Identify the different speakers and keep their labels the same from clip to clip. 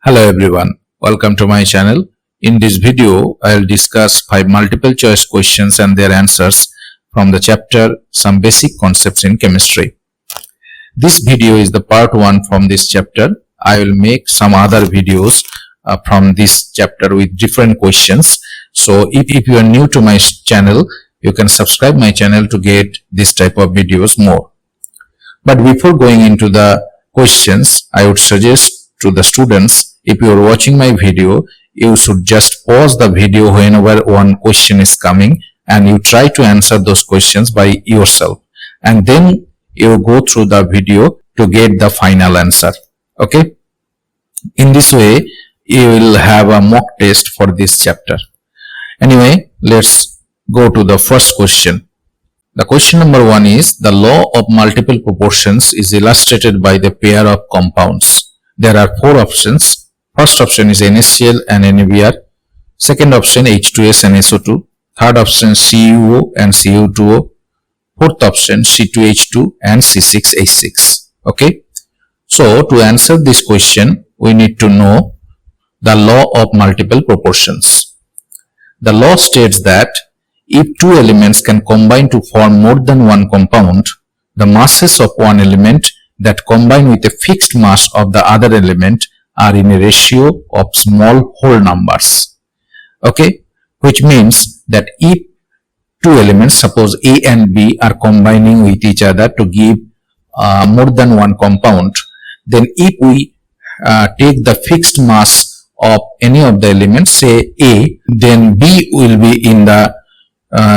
Speaker 1: Hello everyone, welcome to my channel. In this video, I'll discuss 5 multiple choice questions and their answers from the chapter Some Basic Concepts in Chemistry. This video is the part 1 from this chapter. I will make some other videos from this chapter with different questions. So if you are new to my channel, you can subscribe my channel to get this type of videos more. But before going into the questions, I would suggest to the students, if you are watching my video, you should just pause the video whenever one question is coming and you try to answer those questions by yourself. And then you go through the video to get the final answer. Okay? In this way, you will have a mock test for this chapter. Anyway, let's go to the first question. The question number 1 is, the law of multiple proportions is illustrated by the pair of compounds. There are 4 options. First option is NaCl and NaBr. Second option H2S and SO2. Third option CuO and Cu2O. Fourth option C2H2 and C6H6. Okay. So to answer this question, we need to know the law of multiple proportions. The law states that if 2 elements can combine to form more than one compound, the masses of one element that combine with a fixed mass of the other element are in a ratio of small whole numbers. Okay, which means that if 2 elements, suppose A and B, are combining with each other to give more than one compound, then if we take the fixed mass of any of the elements, say A, then B will be in the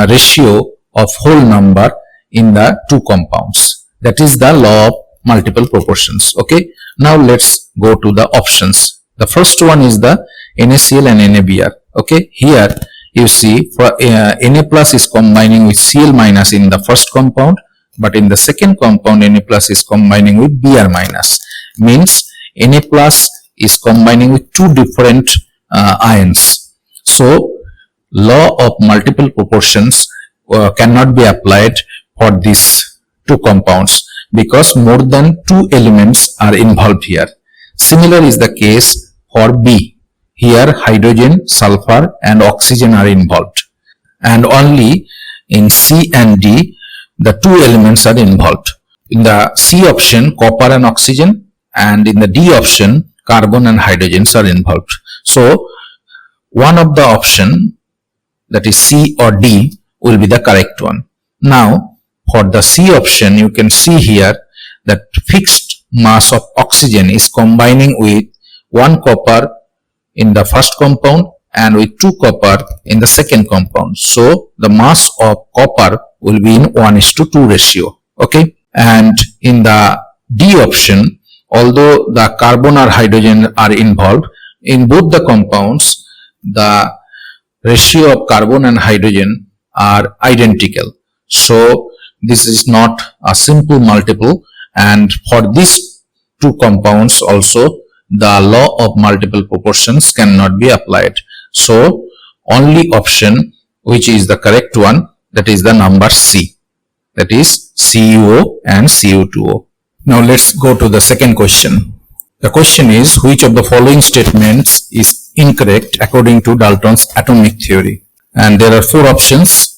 Speaker 1: ratio of whole number in the 2 compounds. That is the law of multiple proportions. Okay, now let's go to the options. The first one is the NaCl and NaBr. Okay, here you see for Na plus is combining with Cl minus in the first compound, but in the second compound Na plus is combining with Br minus. Means Na plus is combining with 2 different ions. So law of multiple proportions cannot be applied for these 2 compounds, because more than 2 elements are involved here. Similar is the case for B. Here hydrogen, sulfur and oxygen are involved. And only in C and D, the 2 elements are involved. In the C option, copper and oxygen, and in the D option, carbon and hydrogens are involved. So one of the option, that is C or D, will be the correct one. Now, for the C option, you can see here that fixed mass of oxygen is combining with 1 copper in the first compound and with 2 copper in the second compound. So the mass of copper will be in 1:2 ratio. Okay. And in the D option, although the carbon or hydrogen are involved, in both the compounds, the ratio of carbon and hydrogen are identical. So this is not a simple multiple, and for these 2 compounds also the law of multiple proportions cannot be applied. So only option which is the correct one, that is the number C, that is CuO and Cu2O. Now let's go to the second question. The question is, which of the following statements is incorrect according to Dalton's atomic theory? And there are 4 options.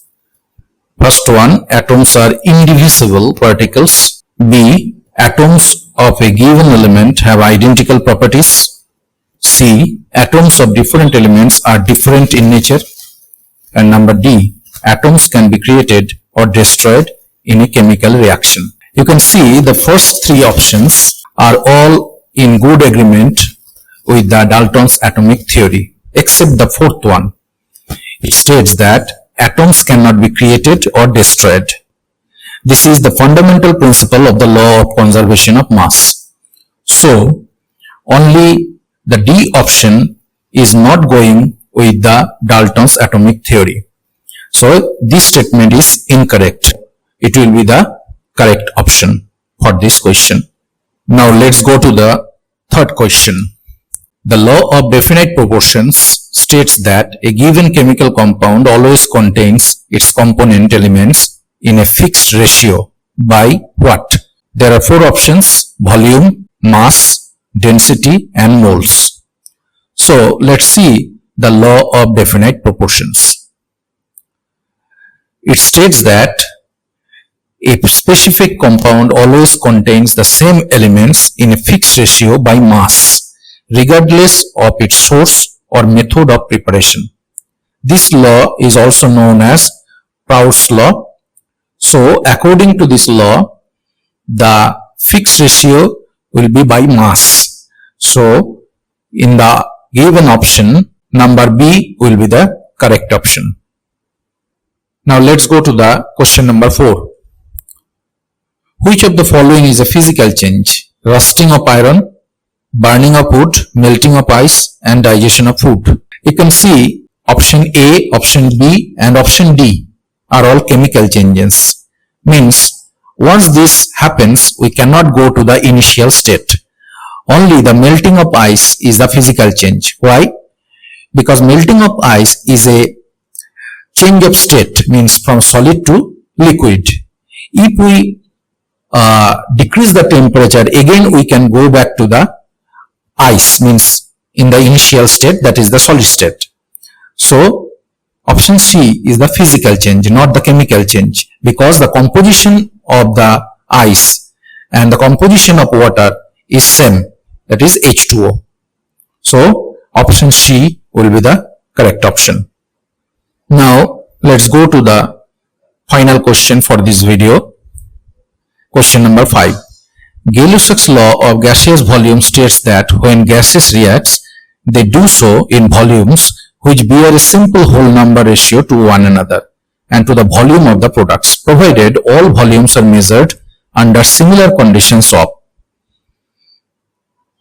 Speaker 1: First one, atoms are indivisible particles. B, atoms of a given element have identical properties. C, atoms of different elements are different in nature. And number D, atoms can be created or destroyed in a chemical reaction. You can see the first 3 options are all in good agreement with the Dalton's atomic theory, except the 4th one. It states that atoms cannot be created or destroyed. This is the fundamental principle of the law of conservation of mass. So, only the D option is not going with the Dalton's atomic theory. So, this statement is incorrect. It will be the correct option for this question. Now, let's go to the third question. The law of definite proportions states that a given chemical compound always contains its component elements in a fixed ratio by what? There are 4 options: volume, mass, density and moles. So let's see the law of definite proportions. It states that a specific compound always contains the same elements in a fixed ratio by mass, regardless of its source or method of preparation. This law is also known as Proud's law. So according to this law, the fixed ratio will be by mass. So in the given option, number B will be the correct option. Now let's go to the question number 4. Which of the following is a physical change? Rusting of iron, burning of wood, melting of ice, and digestion of food. You can see option A, option B, and option D are all chemical changes. Means once this happens, we cannot go to the initial state. Only the melting of ice is the physical change. Why? Because melting of ice is a change of state, means from solid to liquid. If we decrease the temperature, again we can go back to the ice, means in the initial state, that is the solid state. So option C is the physical change, not the chemical change, because the composition of the ice and the composition of water is same, that is H2O. So option C will be the correct option. Now let's go to the final question for this video. Question number 5. Gay-Lussac's law of gaseous volume states that when gases react, they do so in volumes which bear a simple whole number ratio to one another and to the volume of the products, provided all volumes are measured under similar conditions of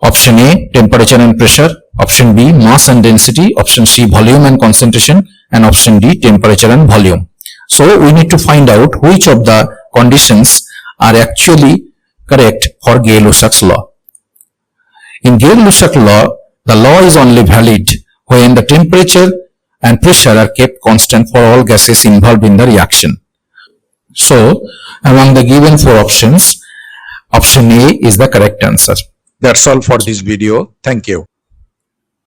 Speaker 1: option A, temperature and pressure, option B, mass and density, option C, volume and concentration, and option D, temperature and volume. So we need to find out which of the conditions are actually correct for Gay-Lussac's law. In Gay-Lussac's law, the law is only valid when the temperature and pressure are kept constant for all gases involved in the reaction. So among the given 4 options, option A is the correct answer. That's all for this video. Thank you.